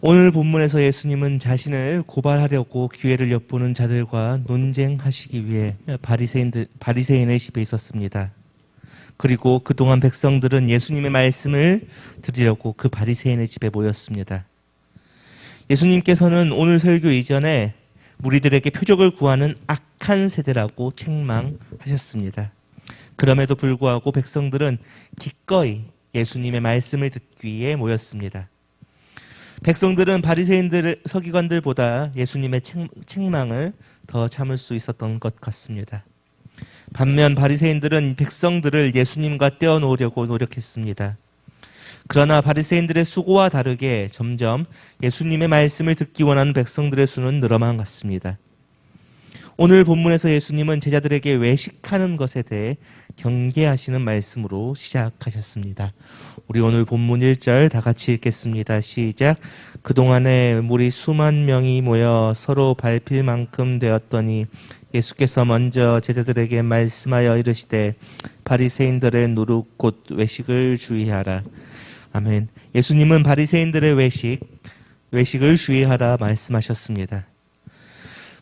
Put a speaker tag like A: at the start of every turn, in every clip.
A: 오늘 본문에서 예수님은 자신을 고발하려고 기회를 엿보는 자들과 논쟁하시기 위해 바리새인의 집에 있었습니다. 그리고 그동안 백성들은 예수님의 말씀을 들으려고 그 바리새인의 집에 모였습니다. 예수님께서는 오늘 설교 이전에 무리들에게 표적을 구하는 악한 세대라고 책망하셨습니다. 그럼에도 불구하고 백성들은 기꺼이 예수님의 말씀을 듣기 위해 모였습니다. 백성들은 바리새인들, 서기관들보다 예수님의 책망을 더 참을 수 있었던 것 같습니다. 반면 바리새인들은 백성들을 예수님과 떼어놓으려고 노력했습니다. 그러나 바리새인들의 수고와 다르게 점점 예수님의 말씀을 듣기 원하는 백성들의 수는 늘어만 갔습니다. 오늘 본문에서 예수님은 제자들에게 외식하는 것에 대해 경계하시는 말씀으로 시작하셨습니다. 우리 오늘 본문 1절 다 같이 읽겠습니다. 시작. 그동안에 무리 수만 명이 모여 서로 밟힐 만큼 되었더니 예수께서 먼저 제자들에게 말씀하여 이르시되 바리새인들의 누룩 곧 외식을 주의하라. 아멘. 예수님은 바리새인들의 외식을 주의하라 말씀하셨습니다.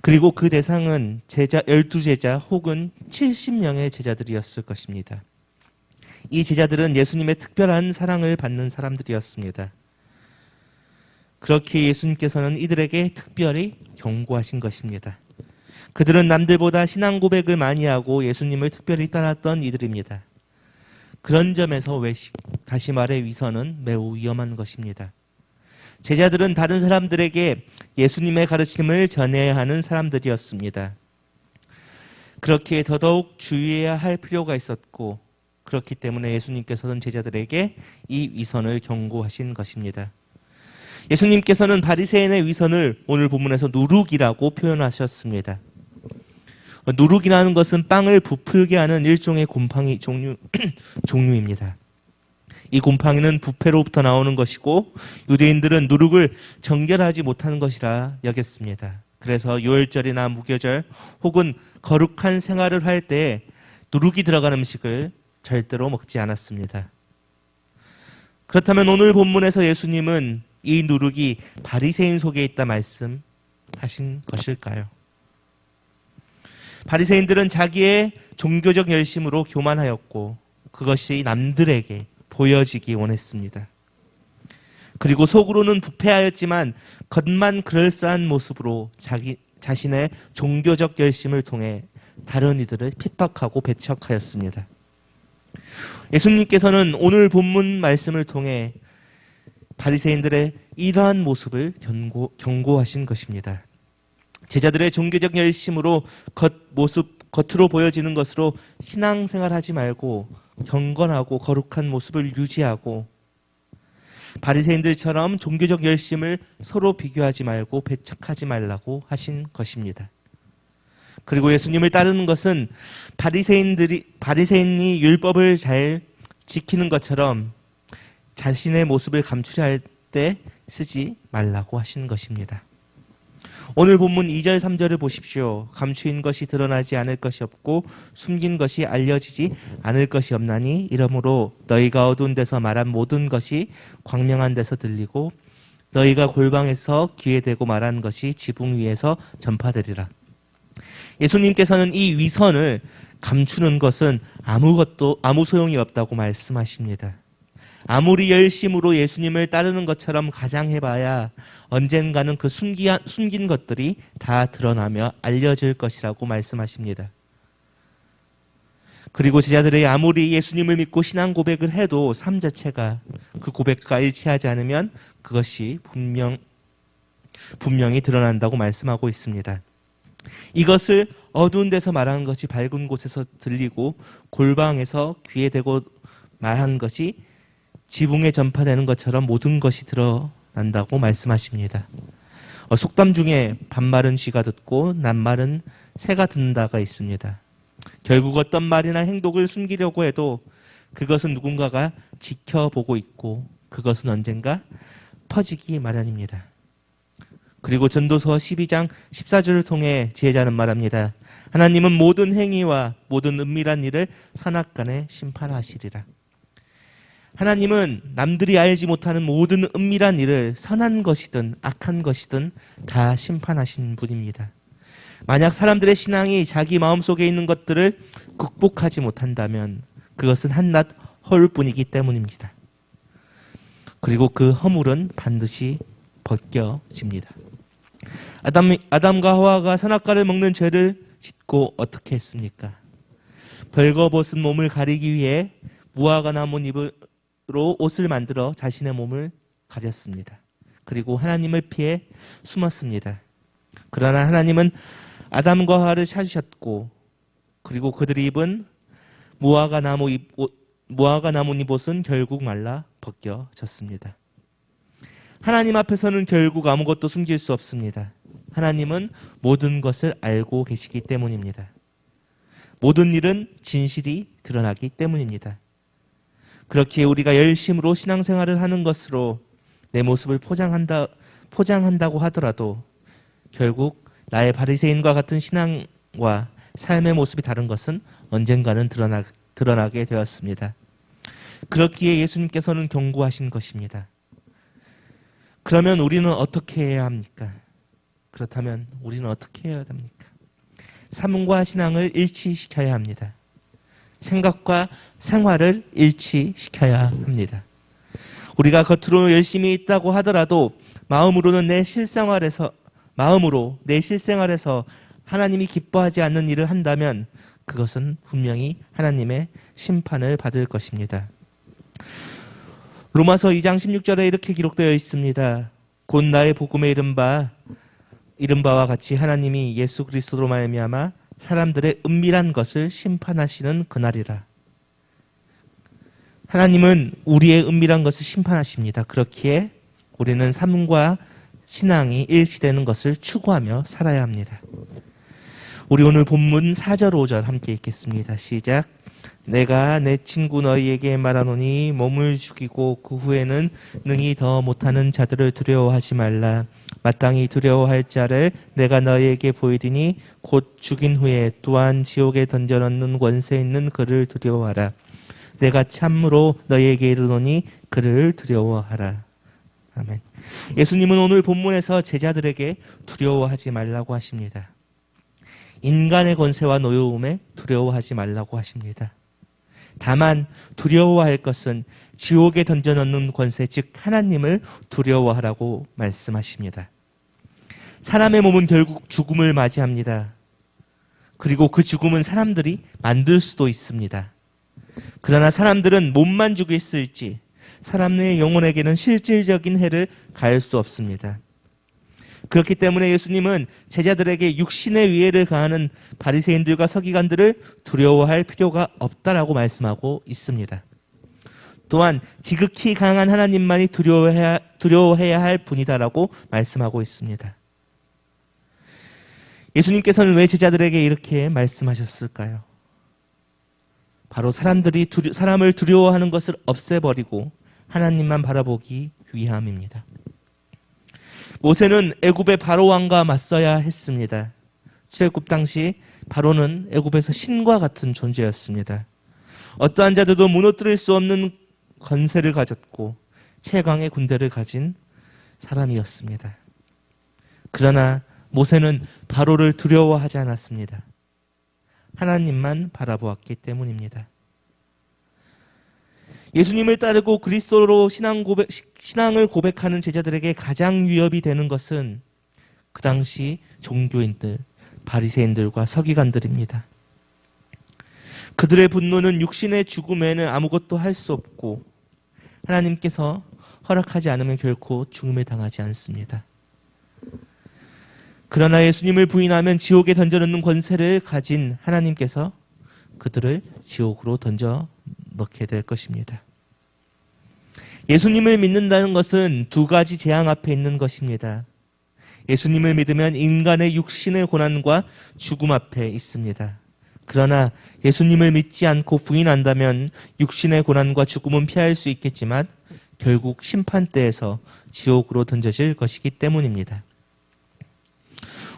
A: 그리고 그 대상은 12제자 혹은 70명의 제자들이었을 것입니다. 이 제자들은 예수님의 특별한 사랑을 받는 사람들이었습니다. 그렇게 예수님께서는 이들에게 특별히 경고하신 것입니다. 그들은 남들보다 신앙 고백을 많이 하고 예수님을 특별히 따랐던 이들입니다. 그런 점에서 외식, 다시 말해 위선은 매우 위험한 것입니다. 제자들은 다른 사람들에게 예수님의 가르침을 전해야 하는 사람들이었습니다. 그렇게 더더욱 주의해야 할 필요가 있었고 그렇기 때문에 예수님께서는 제자들에게 이 위선을 경고하신 것입니다. 예수님께서는 바리새인의 위선을 오늘 본문에서 누룩이라고 표현하셨습니다. 누룩이라는 것은 빵을 부풀게 하는 일종의 곰팡이 종류입니다. 이 곰팡이는 부패로부터 나오는 것이고 유대인들은 누룩을 정결하지 못하는 것이라 여겼습니다. 그래서 유월절이나 무교절 혹은 거룩한 생활을 할 때 누룩이 들어간 음식을 절대로 먹지 않았습니다. 그렇다면 오늘 본문에서 예수님은 이 누룩이 바리새인 속에 있다 말씀하신 것일까요? 바리새인들은 자기의 종교적 열심으로 교만하였고 그것이 남들에게 보여지기 원했습니다. 그리고 속으로는 부패하였지만 겉만 그럴싸한 모습으로 자신의 종교적 열심을 통해 다른 이들을 핍박하고 배척하였습니다. 예수님께서는 오늘 본문 말씀을 통해 바리새인들의 이러한 모습을 경고하신 것입니다. 제자들의 종교적 열심으로 겉으로 보여지는 것으로 신앙생활하지 말고 경건하고 거룩한 모습을 유지하고 바리새인들처럼 종교적 열심을 서로 비교하지 말고 배척하지 말라고 하신 것입니다. 그리고 예수님을 따르는 것은 바리새인이 율법을 잘 지키는 것처럼 자신의 모습을 감추려 할 때 쓰지 말라고 하신 것입니다. 오늘 본문 2절 3절을 보십시오. 감추인 것이 드러나지 않을 것이 없고 숨긴 것이 알려지지 않을 것이 없나니 이러므로 너희가 어두운 데서 말한 모든 것이 광명한 데서 들리고 너희가 골방에서 귀에 대고 말한 것이 지붕 위에서 전파되리라. 예수님께서는 이 위선을 감추는 것은 아무 소용이 없다고 말씀하십니다. 아무리 열심으로 예수님을 따르는 것처럼 가장해봐야 언젠가는 그 숨긴 것들이 다 드러나며 알려질 것이라고 말씀하십니다. 그리고 제자들이 아무리 예수님을 믿고 신앙 고백을 해도 삶 자체가 그 고백과 일치하지 않으면 그것이 분명히 드러난다고 말씀하고 있습니다. 이것을 어두운 데서 말하는 것이 밝은 곳에서 들리고 골방에서 귀에 대고 말한 것이 지붕에 전파되는 것처럼 모든 것이 드러난다고 말씀하십니다. 속담 중에 반말은 쥐가 듣고 낱말은 새가 듣는다가 있습니다. 결국 어떤 말이나 행동을 숨기려고 해도 그것은 누군가가 지켜보고 있고 그것은 언젠가 퍼지기 마련입니다. 그리고 전도서 12장 14절을 통해 지혜자는 말합니다. 하나님은 모든 행위와 모든 은밀한 일을 선악간에 심판하시리라. 하나님은 남들이 알지 못하는 모든 은밀한 일을 선한 것이든 악한 것이든 다 심판하신 분입니다. 만약 사람들의 신앙이 자기 마음속에 있는 것들을 극복하지 못한다면 그것은 한낱 허울뿐이기 때문입니다. 그리고 그 허물은 반드시 벗겨집니다. 아담과 하와가 선악과를 먹는 죄를 짓고 어떻게 했습니까? 벌거벗은 몸을 가리기 위해 무화과 나무 잎으로 옷을 만들어 자신의 몸을 가렸습니다. 그리고 하나님을 피해 숨었습니다. 그러나 하나님은 아담과 하와를 찾으셨고, 그리고 그들이 입은 무화과 나무 잎옷은 결국 말라 벗겨졌습니다. 하나님 앞에서는 결국 아무것도 숨길 수 없습니다. 하나님은 모든 것을 알고 계시기 때문입니다. 모든 일은 진실이 드러나기 때문입니다. 그렇기에 우리가 열심으로 신앙생활을 하는 것으로 내 모습을 포장한다고 하더라도 결국 나의 바리새인과 같은 신앙과 삶의 모습이 다른 것은 언젠가는 드러나게 되었습니다. 그렇기에 예수님께서는 경고하신 것입니다. 그러면 우리는 어떻게 해야 합니까? 그렇다면 우리는 어떻게 해야 합니까? 삶과 신앙을 일치시켜야 합니다. 생각과 생활을 일치시켜야 합니다. 우리가 겉으로 열심히 있다고 하더라도 마음으로 내 실생활에서 하나님이 기뻐하지 않는 일을 한다면 그것은 분명히 하나님의 심판을 받을 것입니다. 로마서 2장 16절에 이렇게 기록되어 있습니다. 곧 나의 복음에 이른 바와 같이 하나님이 예수 그리스도로 말미암아 사람들의 은밀한 것을 심판하시는 그날이라. 하나님은 우리의 은밀한 것을 심판하십니다. 그렇기에 우리는 삶과 신앙이 일치되는 것을 추구하며 살아야 합니다. 우리 오늘 본문 4절 5절 함께 읽겠습니다. 시작. 내가 내 친구 너희에게 말하노니 몸을 죽이고 그 후에는 능히 더 못하는 자들을 두려워하지 말라. 마땅히 두려워할 자를 내가 너희에게 보이리니 곧 죽인 후에 또한 지옥에 던져넣는 권세 있는 그를 두려워하라. 내가 참으로 너희에게 이르노니 그를 두려워하라. 아멘. 예수님은 오늘 본문에서 제자들에게 두려워하지 말라고 하십니다. 인간의 권세와 노여움에 두려워하지 말라고 하십니다. 다만 두려워할 것은 지옥에 던져넣는 권세, 즉 하나님을 두려워하라고 말씀하십니다. 사람의 몸은 결국 죽음을 맞이합니다. 그리고 그 죽음은 사람들이 만들 수도 있습니다. 그러나 사람들은 몸만 죽였을지 사람의 영혼에게는 실질적인 해를 가할 수 없습니다. 그렇기 때문에 예수님은 제자들에게 육신의 위해를 가하는 바리새인들과 서기관들을 두려워할 필요가 없다라고 말씀하고 있습니다. 또한 지극히 강한 하나님만이 두려워해야 할 분이다라고 말씀하고 있습니다. 예수님께서는 왜 제자들에게 이렇게 말씀하셨을까요? 바로 사람을 두려워하는 것을 없애버리고 하나님만 바라보기 위함입니다. 모세는 애굽의 바로 왕과 맞서야 했습니다. 출애굽 당시 바로는 애굽에서 신과 같은 존재였습니다. 어떠한 자들도 무너뜨릴 수 없는 권세를 가졌고 최강의 군대를 가진 사람이었습니다. 그러나 모세는 바로를 두려워하지 않았습니다. 하나님만 바라보았기 때문입니다. 예수님을 따르고 그리스도로 신앙을 고백하는 제자들에게 가장 위협이 되는 것은 그 당시 종교인들, 바리새인들과 서기관들입니다. 그들의 분노는 육신의 죽음에는 아무것도 할 수 없고 하나님께서 허락하지 않으면 결코 죽음에 당하지 않습니다. 그러나 예수님을 부인하면 지옥에 던져넣는 권세를 가진 하나님께서 그들을 지옥으로 던져 넣게 될 것입니다. 예수님을 믿는다는 것은 두 가지 재앙 앞에 있는 것입니다. 예수님을 믿으면 인간의 육신의 고난과 죽음 앞에 있습니다. 그러나 예수님을 믿지 않고 부인한다면 육신의 고난과 죽음은 피할 수 있겠지만 결국 심판대에서 지옥으로 던져질 것이기 때문입니다.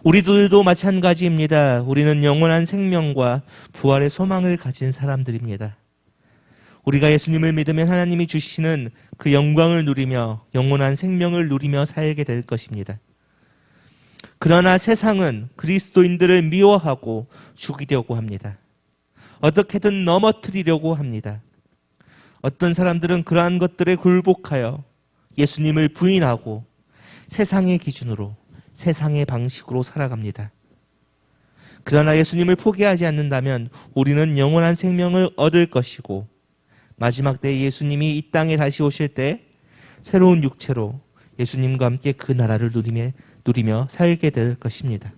A: 우리들도 마찬가지입니다. 우리는 영원한 생명과 부활의 소망을 가진 사람들입니다. 우리가 예수님을 믿으면 하나님이 주시는 그 영광을 누리며 영원한 생명을 누리며 살게 될 것입니다. 그러나 세상은 그리스도인들을 미워하고 죽이려고 합니다. 어떻게든 넘어뜨리려고 합니다. 어떤 사람들은 그러한 것들에 굴복하여 예수님을 부인하고 세상의 기준으로, 세상의 방식으로 살아갑니다. 그러나 예수님을 포기하지 않는다면 우리는 영원한 생명을 얻을 것이고 마지막 때 예수님이 이 땅에 다시 오실 때 새로운 육체로 예수님과 함께 그 나라를 누리며 살게 될 것입니다.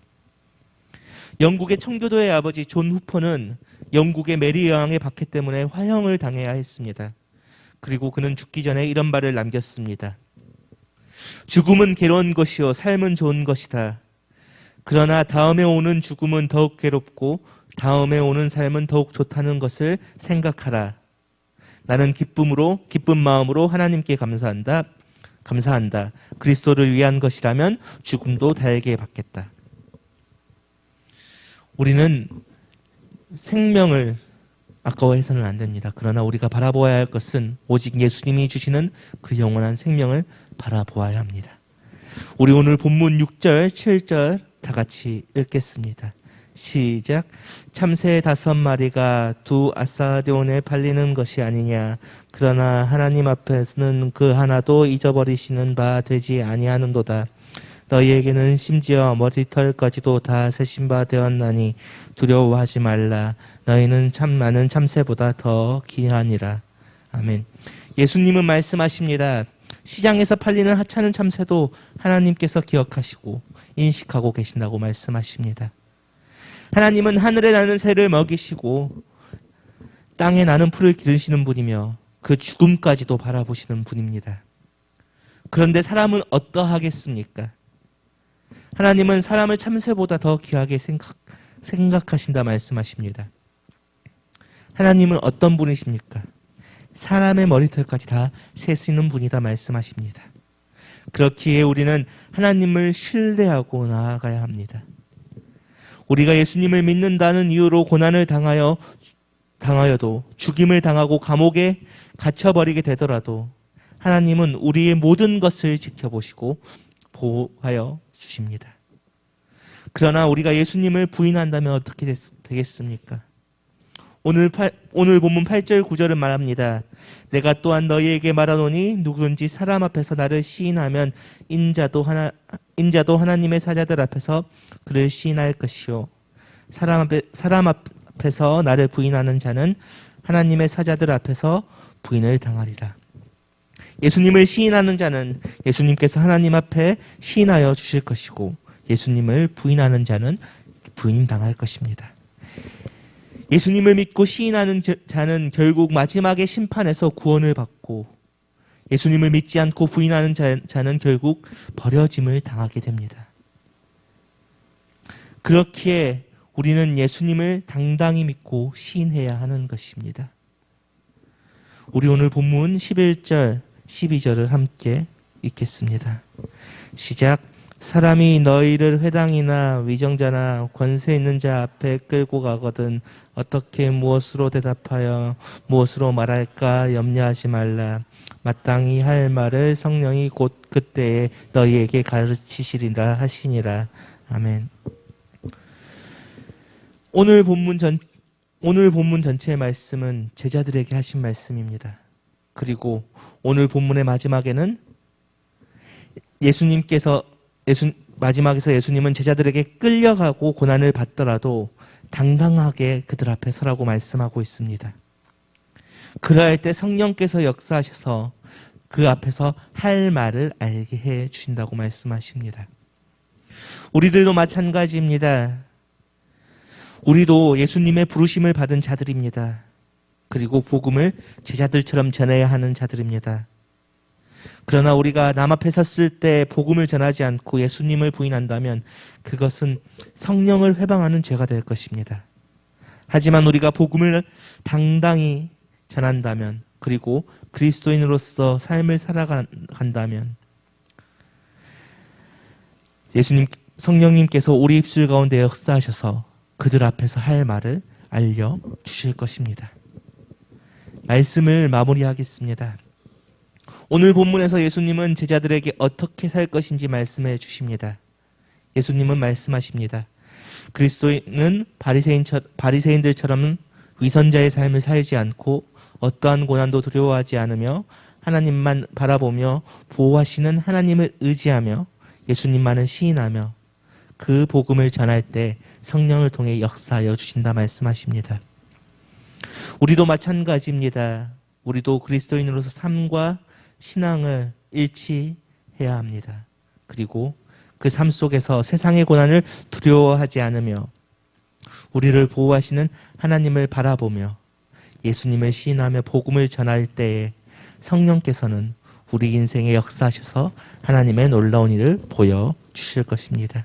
A: 영국의 청교도의 아버지 존 후퍼는 영국의 메리 여왕의 박해 때문에 화형을 당해야 했습니다. 그리고 그는 죽기 전에 이런 말을 남겼습니다. 죽음은 괴로운 것이요 삶은 좋은 것이다. 그러나 다음에 오는 죽음은 더욱 괴롭고 다음에 오는 삶은 더욱 좋다는 것을 생각하라. 나는 기쁜 마음으로 하나님께 감사한다. 그리스도를 위한 것이라면 죽음도 달게 받겠다. 우리는 생명을 아까워해서는 안 됩니다. 그러나 우리가 바라보아야 할 것은 오직 예수님이 주시는 그 영원한 생명을 바라보아야 합니다. 우리 오늘 본문 6절, 7절 다 같이 읽겠습니다. 시작. 참새 5마리가 두 아사리온에 팔리는 것이 아니냐. 그러나 하나님 앞에서는 그 하나도 잊어버리시는 바 되지 아니하는도다. 너희에게는 심지어 머리털까지도 다 세신 바 되었나니 두려워하지 말라. 너희는 참 많은 참새보다 더 귀하니라. 아멘. 예수님은 말씀하십니다. 시장에서 팔리는 하찮은 참새도 하나님께서 기억하시고 인식하고 계신다고 말씀하십니다. 하나님은 하늘에 나는 새를 먹이시고 땅에 나는 풀을 기르시는 분이며 그 죽음까지도 바라보시는 분입니다. 그런데 사람은 어떠하겠습니까? 하나님은 사람을 참새보다 더 귀하게 생각하신다 말씀하십니다. 하나님은 어떤 분이십니까? 사람의 머리털까지 다 세시는 분이다 말씀하십니다. 그렇기에 우리는 하나님을 신뢰하고 나아가야 합니다. 우리가 예수님을 믿는다는 이유로 고난을 당하여도 죽임을 당하고 감옥에 갇혀버리게 되더라도 하나님은 우리의 모든 것을 지켜보시고 보호하여 주십니다. 그러나 우리가 예수님을 부인한다면 어떻게 되겠습니까? 오늘 본문 8절 9절은 말합니다. 내가 또한 너희에게 말하노니 누구든지 사람 앞에서 나를 시인하면 인자도 하나님의 사자들 앞에서 그를 시인할 것이요 사람 앞에서 나를 부인하는 자는 하나님의 사자들 앞에서 부인을 당하리라. 예수님을 시인하는 자는 예수님께서 하나님 앞에 시인하여 주실 것이고 예수님을 부인하는 자는 부인당할 것입니다. 예수님을 믿고 시인하는 자는 결국 마지막에 심판에서 구원을 받고 예수님을 믿지 않고 부인하는 자는 결국 버려짐을 당하게 됩니다. 그렇기에 우리는 예수님을 당당히 믿고 시인해야 하는 것입니다. 우리 오늘 본문 11절, 12절을 함께 읽겠습니다. 시작. 사람이 너희를 회당이나 위정자나 권세 있는 자 앞에 끌고 가거든 어떻게 무엇으로 대답하여 무엇으로 말할까 염려하지 말라. 마땅히 할 말을 성령이 곧 그때에 너희에게 가르치시리라 하시니라. 아멘. 오늘 본문 전체의 말씀은 제자들에게 하신 말씀입니다. 그리고 오늘 본문의 마지막에는 마지막에서 예수님은 제자들에게 끌려가고 고난을 받더라도 당당하게 그들 앞에 서라고 말씀하고 있습니다. 그럴 때 성령께서 역사하셔서 그 앞에서 할 말을 알게 해 주신다고 말씀하십니다. 우리들도 마찬가지입니다. 우리도 예수님의 부르심을 받은 자들입니다. 그리고 복음을 제자들처럼 전해야 하는 자들입니다. 그러나 우리가 남 앞에 섰을 때 복음을 전하지 않고 예수님을 부인한다면 그것은 성령을 회방하는 죄가 될 것입니다. 하지만 우리가 복음을 당당히 전한다면 그리고 그리스도인으로서 삶을 살아간다면 성령님께서 우리 입술 가운데 역사하셔서 그들 앞에서 할 말을 알려주실 것입니다. 말씀을 마무리하겠습니다. 오늘 본문에서 예수님은 제자들에게 어떻게 살 것인지 말씀해 주십니다. 예수님은 말씀하십니다. 그리스도인은 바리새인들처럼 위선자의 삶을 살지 않고 어떠한 고난도 두려워하지 않으며 하나님만 바라보며 보호하시는 하나님을 의지하며 예수님만을 시인하며 그 복음을 전할 때 성령을 통해 역사하여 주신다 말씀하십니다. 우리도 마찬가지입니다. 우리도 그리스도인으로서 삶과 신앙을 일치해야 합니다. 그리고 그 삶 속에서 세상의 고난을 두려워하지 않으며 우리를 보호하시는 하나님을 바라보며 예수님을 시인하며 복음을 전할 때에 성령께서는 우리 인생에 역사하셔서 하나님의 놀라운 일을 보여주실 것입니다.